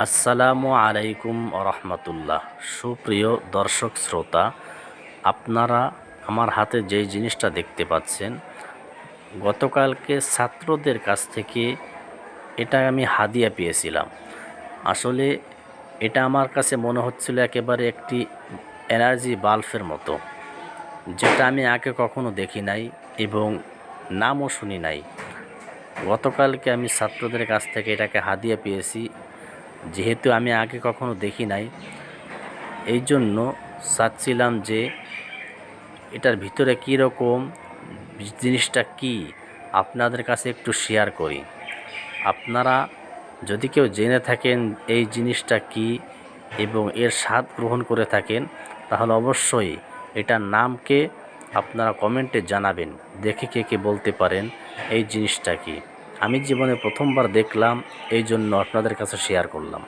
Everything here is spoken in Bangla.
আসসালামু আলাইকুম রহমতুল্লাহ। সুপ্রিয় দর্শক শ্রোতা, আপনারা আমার হাতে যেই জিনিসটা দেখতে পাচ্ছেন, গতকালকে ছাত্রদের কাছ থেকে এটা আমি হাদিয়া পেয়েছিলাম। আসলে এটা আমার কাছে মনে হচ্ছিল একেবারে একটি এনার্জি বাল্বের মতো, যেটা আমি আগে কখনো দেখি নাই এবং নামও শুনি নাই। গতকালকে আমি ছাত্রদের কাছ থেকে এটাকে হাদিয়া পেয়েছি। যেহেতু আমি আগে কখনো দেখি নাই, এই জন্য চাচ্ছিলাম যে এটার ভিতরে কীরকম, জিনিসটা কি আপনাদের কাছে একটু শেয়ার করি। আপনারা যদি কেউ জেনে থাকেন এই জিনিসটা কি এবং এর স্বাদ গ্রহণ করে থাকেন, তাহলে অবশ্যই এটার নামকে আপনারা কমেন্টে জানাবেন। দেখে কে কে বলতে পারেন এই জিনিসটা কি। আমি জীবনে প্রথমবার দেখলাম, এই জন্য আপনাদের কাছে শেয়ার করলাম।